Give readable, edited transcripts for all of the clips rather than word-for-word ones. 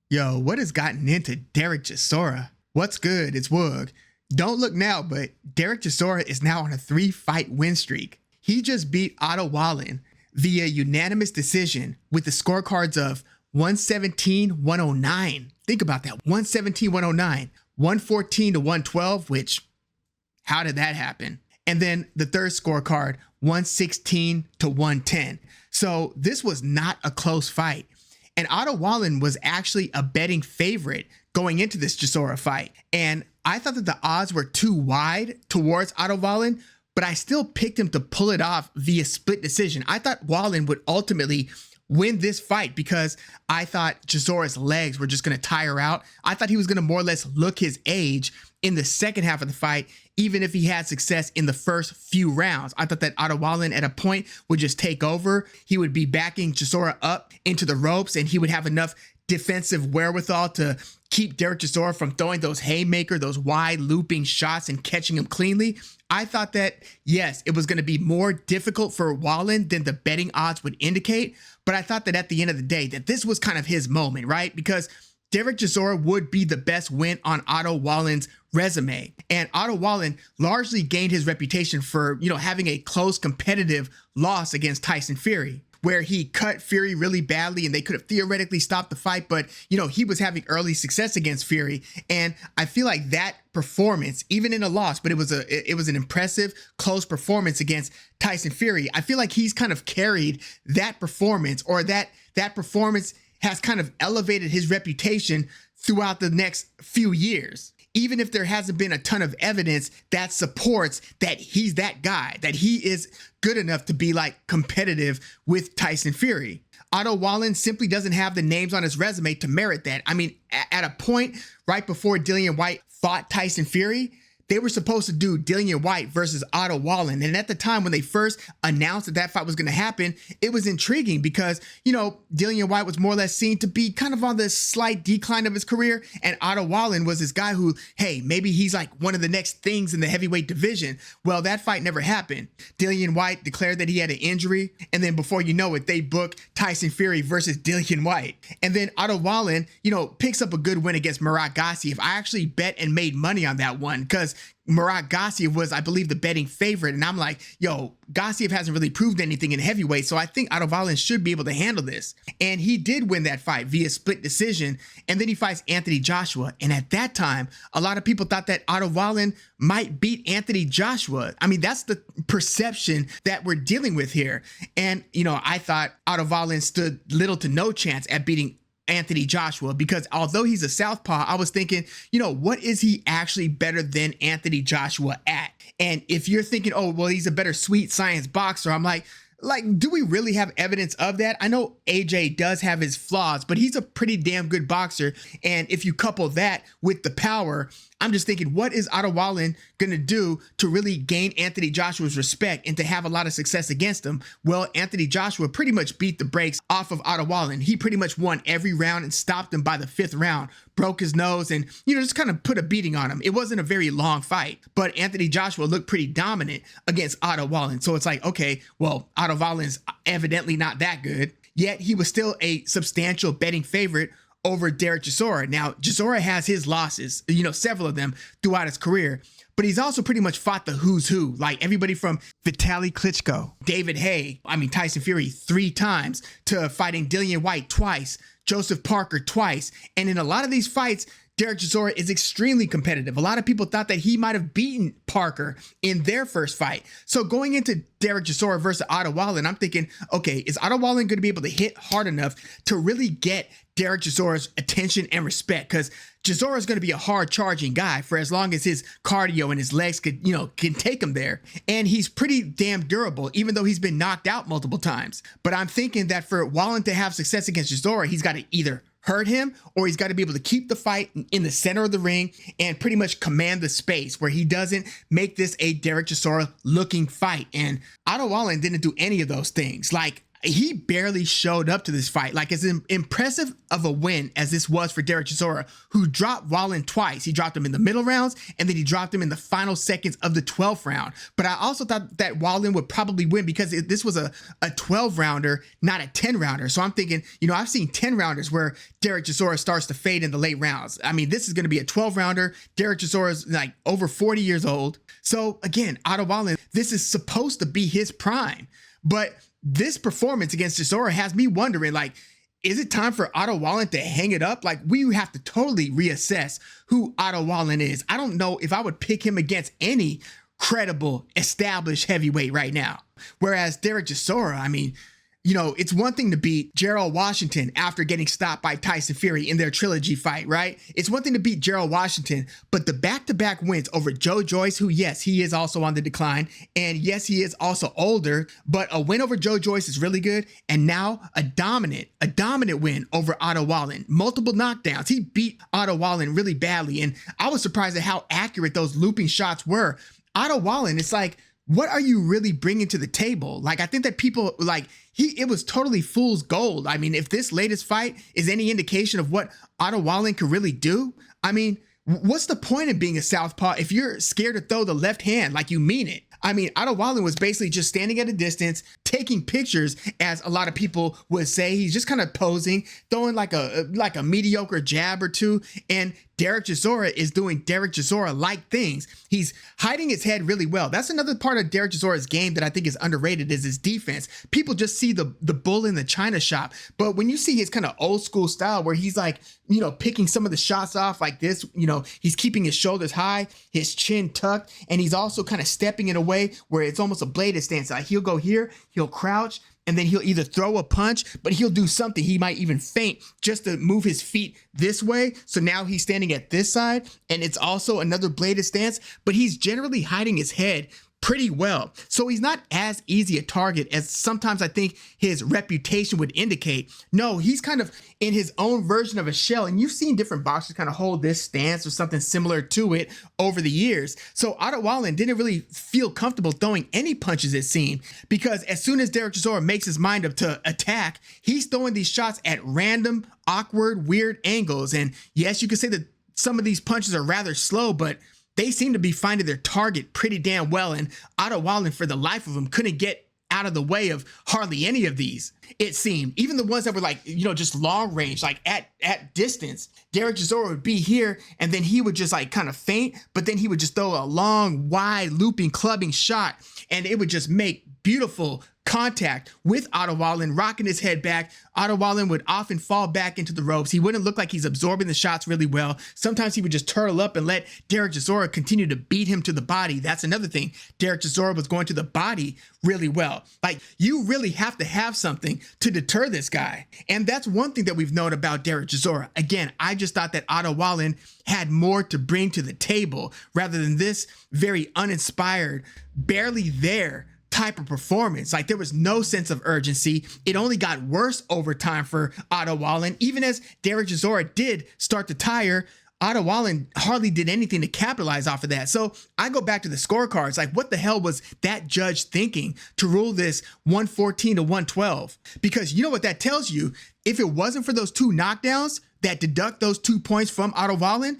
Yo, what has gotten into Derek Chisora? What's good? It's Woog. Don't look now, but Derek Chisora is now on a 3-fight win streak. He just beat Otto Wallin via unanimous decision with the scorecards of 117-109. Think about that, 117-109, 114-112, which, how did that happen? And then the third scorecard, 116-110. So this was not a close fight. And Otto Wallin was actually a betting favorite going into this Chisora fight. And I thought that the odds were too wide towards Otto Wallin, but I still picked him to pull it off via split decision. I thought Wallin would ultimately win this fight because I thought Chisora's legs were just going to tire out. I thought he was going to more or less look his age in the second half of the fight, even if he had success in the first few rounds. I thought that Otto Wallin at a point would just take over. He would be backing Chisora up into the ropes, and he would have enough defensive wherewithal to keep Derek Chisora from throwing those haymaker, those wide looping shots and catching him cleanly. I thought that, yes, it was going to be more difficult for Wallin than the betting odds would indicate. But I thought that at the end of the day, that this was kind of his moment, right? Because Derek Chisora would be the best win on Otto Wallin's resume. And Otto Wallin largely gained his reputation for, having a close competitive loss against Tyson Fury, where he cut Fury really badly and they could have theoretically stopped the fight. But, he was having early success against Fury. And I feel like that performance, even in a loss, but it was an impressive close performance against Tyson Fury. I feel like he's kind of carried that performance, or that performance has kind of elevated his reputation throughout the next few years. Even if there hasn't been a ton of evidence that supports that he's that guy, that he is good enough to be like competitive with Tyson Fury. Otto Wallin simply doesn't have the names on his resume to merit that. I mean, at a point right before Dillian Whyte fought Tyson Fury, they were supposed to do Dillian Whyte versus Otto Wallin. And at the time when they first announced that fight was going to happen, it was intriguing because, Dillian Whyte was more or less seen to be kind of on the slight decline of his career. And Otto Wallin was this guy who, hey, maybe he's like one of the next things in the heavyweight division. Well, that fight never happened. Dillian Whyte declared that he had an injury. And then before you know it, they book Tyson Fury versus Dillian Whyte. And then Otto Wallin, picks up a good win against Murat Gassiev. I actually bet and made money on that one because Murat Gassiev was, I believe, the betting favorite. And I'm like, yo, Gassiev hasn't really proved anything in heavyweight, so I think Otto Wallin should be able to handle this. And he did win that fight via split decision. And then he fights Anthony Joshua. And at that time, a lot of people thought that Otto Wallin might beat Anthony Joshua. I mean, that's the perception that we're dealing with here. And, I thought Otto Wallin stood little to no chance at beating Anthony Joshua, because although he's a southpaw, I was thinking, what is he actually better than Anthony Joshua at? And if you're thinking, oh, well, he's a better sweet science boxer, I'm like, do we really have evidence of that? I know AJ does have his flaws, but he's a pretty damn good boxer. And if you couple that with the power, I'm just thinking, what is Otto Wallin going to do to really gain Anthony Joshua's respect and to have a lot of success against him? Well, Anthony Joshua pretty much beat the brakes off of Otto Wallin. He pretty much won every round and stopped him by the 5th round, broke his nose, and, just kind of put a beating on him. It wasn't a very long fight, but Anthony Joshua looked pretty dominant against Otto Wallin. So it's like, okay, well, Otto Wallin's evidently not that good, yet he was still a substantial betting favorite over Derek Chisora. Now, Chisora has his losses, several of them throughout his career, but he's also pretty much fought the who's who, like everybody from Vitaly Klitschko, David Haye, Tyson Fury 3 times, to fighting Dillian Whyte twice, Joseph Parker twice. And in a lot of these fights, Derek Chisora is extremely competitive. A lot of people thought that he might have beaten Parker in their first fight. So going into Derek Chisora versus Otto Wallin, I'm thinking, okay, is Otto Wallin going to be able to hit hard enough to really get Derek Chisora's attention and respect? Because Chisora is going to be a hard charging guy for as long as his cardio and his legs can take him there. And he's pretty damn durable, even though he's been knocked out multiple times. But I'm thinking that for Wallin to have success against Chisora, he's got to either hurt him, or he's got to be able to keep the fight in the center of the ring and pretty much command the space where he doesn't make this a Derek Chisora looking fight. And Otto Wallin didn't do any of those things. Like, he barely showed up to this fight. Like, as impressive of a win as this was for Derek Chisora, who dropped Wallin twice. He dropped him in the middle rounds, and then he dropped him in the final seconds of the 12th round. But I also thought that Wallin would probably win because this was a 12-rounder, not a 10-rounder. So I'm thinking, I've seen 10-rounders where Derek Chisora starts to fade in the late rounds. I mean, this is going to be a 12-rounder. Derek Chisora is like over 40 years old. So again, Otto Wallin, this is supposed to be his prime. But this performance against Chisora has me wondering, like, is it time for Otto Wallin to hang it up? Like, we have to totally reassess who Otto Wallin is. I don't know if I would pick him against any credible, established heavyweight right now. Whereas Derek Chisora, I mean, it's one thing to beat Gerald Washington after getting stopped by Tyson Fury in their trilogy fight, right? It's one thing to beat Gerald Washington, but the back-to-back wins over Joe Joyce, who, yes, he is also on the decline, and yes, he is also older, but a win over Joe Joyce is really good, and now a dominant win over Otto Wallin. Multiple knockdowns. He beat Otto Wallin really badly, and I was surprised at how accurate those looping shots were. Otto Wallin, it's like, what are you really bringing to the table? Like, I think that people, like, it was totally fool's gold. I mean, if this latest fight is any indication of what Otto Wallin could really do, I mean, what's the point of being a southpaw if you're scared to throw the left hand like you mean it? I mean, Otto Wallin was basically just standing at a distance, taking pictures, as a lot of people would say. He's just kind of posing, throwing like a mediocre jab or two. And Derek Chisora is doing Derek Chisora-like things. He's hiding his head really well. That's another part of Derek Chisora's game that I think is underrated, is his defense. People just see the bull in the china shop. But when you see his kind of old school style where he's like, picking some of the shots off like this, he's keeping his shoulders high, his chin tucked, and he's also kind of stepping in a way where it's almost a bladed stance. Like, he'll go here, he'll crouch, and then he'll either throw a punch, but he'll do something. He might even feint just to move his feet this way. So now he's standing at this side, and it's also another bladed stance, but he's generally hiding his head pretty well. So he's not as easy a target as sometimes I think his reputation would indicate. No, he's kind of in his own version of a shell. And you've seen different boxers kind of hold this stance or something similar to it over the years. So Otto Wallin didn't really feel comfortable throwing any punches, it seemed, because as soon as Derek Chisora makes his mind up to attack, he's throwing these shots at random, awkward, weird angles. And yes, you could say that some of these punches are rather slow, but they seem to be finding their target pretty damn well, and Otto Wallin, for the life of him, couldn't get out of the way of hardly any of these, it seemed. Even the ones that were like, just long range, like at distance. Derek Chisora would be here, and then he would just like kind of feint, but then he would just throw a long, wide, looping, clubbing shot, and it would just make beautiful contact with Otto Wallin, rocking his head back. Otto Wallin would often fall back into the ropes. He wouldn't look like he's absorbing the shots really well. Sometimes he would just turtle up and let Derek Chisora continue to beat him to the body. That's another thing. Derek Chisora was going to the body really well. Like, you really have to have something to deter this guy. And that's one thing that we've known about Derek Chisora. Again, I just thought that Otto Wallin had more to bring to the table rather than this very uninspired, barely there type of performance. Like, there was no sense of urgency. It only got worse over time for Otto Wallin. Even as Derek Chisora did start to tire, Otto Wallin hardly did anything to capitalize off of that. So I go back to the scorecards. Like, what the hell was that judge thinking to rule this 114 to 112? Because you know what that tells you? If it wasn't for those two knockdowns that deduct those 2 points from Otto Wallin,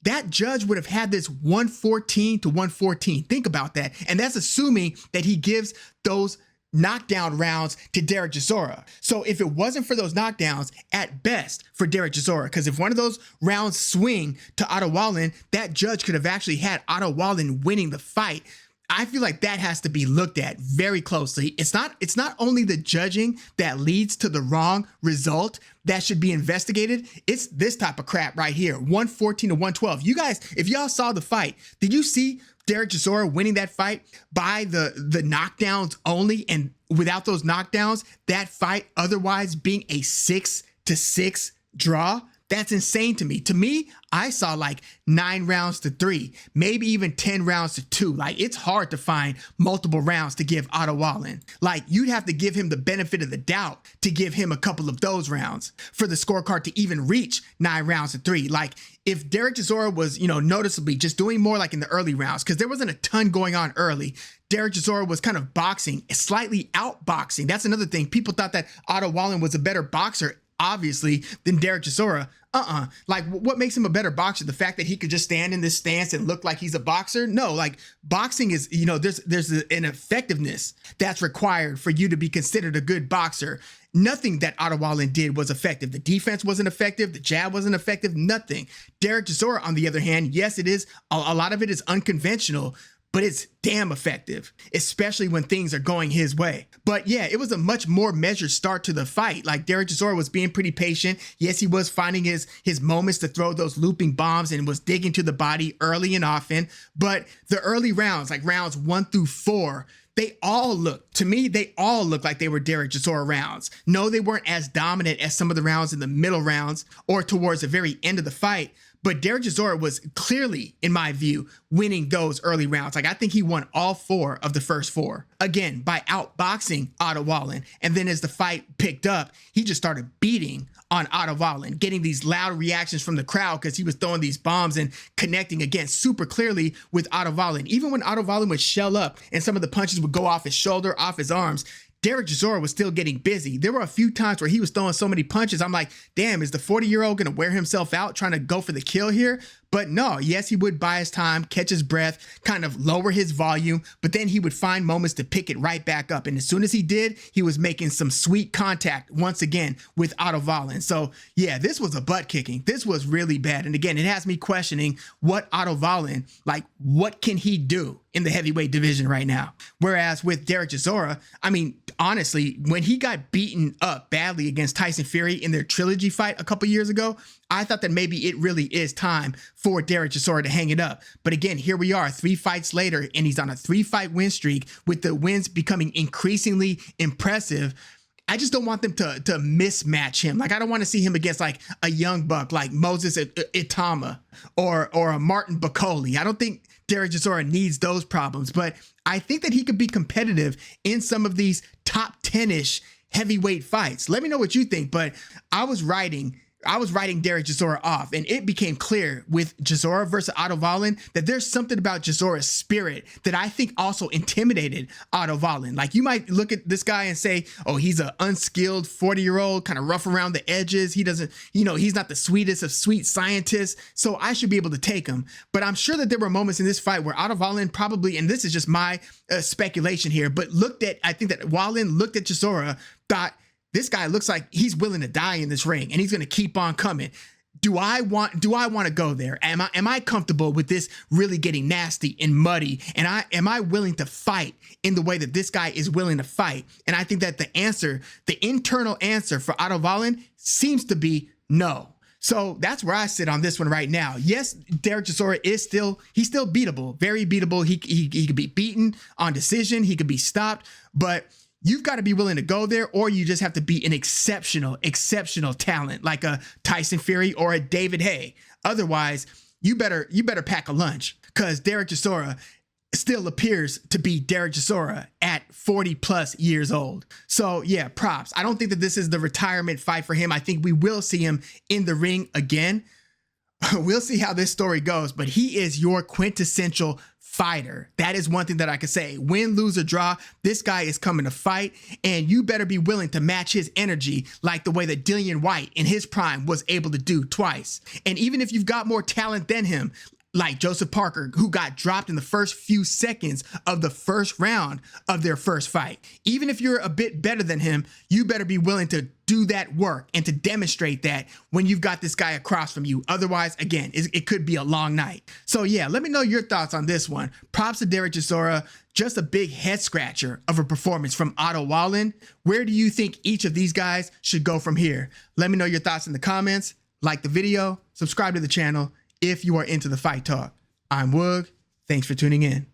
that judge would have had this 114 to 114. Think about that. And that's assuming that he gives those knockdown rounds to Derek Chisora. So if it wasn't for those knockdowns, at best for Derek Chisora, because if one of those rounds swing to Otto Wallin, that judge could have actually had Otto Wallin winning the fight. I feel like that has to be looked at very closely. It's not only the judging that leads to the wrong result that should be investigated. It's this type of crap right here. 114 to 112. You guys, if y'all saw the fight, did you see Derek Chisora winning that fight by the knockdowns only, and without those knockdowns, that fight otherwise being a 6-6 draw? That's insane to me. To me, I saw like 9 rounds to 3, maybe even 10 rounds to 2. Like, it's hard to find multiple rounds to give Otto Wallin. Like, you'd have to give him the benefit of the doubt to give him a couple of those rounds for the scorecard to even reach 9 rounds to 3. Like, if Derek Chisora was, noticeably just doing more like in the early rounds, because there wasn't a ton going on early. Derek Chisora was kind of boxing, slightly outboxing. That's another thing. People thought that Otto Wallin was a better boxer, obviously, than Derek Chisora. Like, what makes him a better boxer? The fact that he could just stand in this stance and look like he's a boxer? No, like, boxing is, there's an effectiveness that's required for you to be considered a good boxer. Nothing that Otto Wallin did was effective. The defense wasn't effective. The jab wasn't effective. Nothing. Derek Chisora, on the other hand, yes, it is. A lot of it is unconventional, but it's damn effective, especially when things are going his way. But yeah, it was a much more measured start to the fight. Like, Derek Chisora was being pretty patient. Yes, he was finding his moments to throw those looping bombs and was digging to the body early and often. But the early rounds, like rounds 1 through 4, they all look like they were Derek Chisora rounds. No, they weren't as dominant as some of the rounds in the middle rounds or towards the very end of the fight. But Derek Chisora was clearly, in my view, winning those early rounds. Like, I think he won all 4 of the first 4. Again, by outboxing Otto Wallin. And then as the fight picked up, he just started beating on Otto Wallin, getting these loud reactions from the crowd because he was throwing these bombs and connecting again super clearly with Otto Wallin. Even when Otto Wallin would shell up and some of the punches would go off his shoulder, off his arms, Derek Chisora was still getting busy. There were a few times where he was throwing so many punches. I'm like, damn, is the 40-year-old going to wear himself out trying to go for the kill here? But no, yes, he would buy his time, catch his breath, kind of lower his volume, but then he would find moments to pick it right back up. And as soon as he did, he was making some sweet contact once again with Otto Wallin. So yeah, this was a butt kicking. This was really bad. And again, it has me questioning what Otto Wallin, like, what can he do in the heavyweight division right now? Whereas with Derek Chisora, I mean, honestly, when he got beaten up badly against Tyson Fury in their trilogy fight a couple years ago, I thought that maybe it really is time for Derek Chisora to hang it up. But again, here we are 3 fights later, and he's on a 3-fight win streak with the wins becoming increasingly impressive. I just don't want them to mismatch him. Like, I don't want to see him against like a young buck like Moses Itama or a Martin Bakoli. I don't think Derek Chisora needs those problems, but I think that he could be competitive in some of these top 10-ish heavyweight fights. Let me know what you think, but I was writing Derek Chisora off, and it became clear with Chisora versus Otto Wallin that there's something about Chisora's spirit that I think also intimidated Otto Wallin. Like, you might look at this guy and say, oh, he's an unskilled 40-year-old, kind of rough around the edges. He doesn't, he's not the sweetest of sweet scientists, so I should be able to take him. But I'm sure that there were moments in this fight where Otto Wallin probably, and this is just my speculation here, but I think that Wallin looked at Chisora, thought, this guy looks like he's willing to die in this ring and he's going to keep on coming. Do I want to go there? Am I comfortable with this really getting nasty and muddy? And am I willing to fight in the way that this guy is willing to fight? And I think that the internal answer for Otto Wallin seems to be no. So that's where I sit on this one right now. Yes, Derek Chisora he's still beatable, very beatable. He could be beaten on decision. He could be stopped, but you've got to be willing to go there, or you just have to be an exceptional talent like a Tyson Fury or a David Haye. Otherwise, you better pack a lunch, because Derek Chisora still appears to be Derek Chisora at 40 plus years old. So yeah, props. I don't think that this is the retirement fight for him. I think we will see him in the ring again. We'll see how this story goes, but he is your quintessential fighter. That is one thing that I can say. Win, lose, or draw, this guy is coming to fight, and you better be willing to match his energy like the way that Dillian White in his prime was able to do twice. And even if you've got more talent than him, like Joseph Parker, who got dropped in the first few seconds of the first round of their first fight. Even if you're a bit better than him, you better be willing to do that work and to demonstrate that when you've got this guy across from you. Otherwise, again, it could be a long night. So yeah, let me know your thoughts on this one. Props to Derek Chisora. Just a big head scratcher of a performance from Otto Wallin. Where do you think each of these guys should go from here? Let me know your thoughts in the comments. Like the video, subscribe to the channel if you are into the fight talk. I'm Woog. Thanks for tuning in.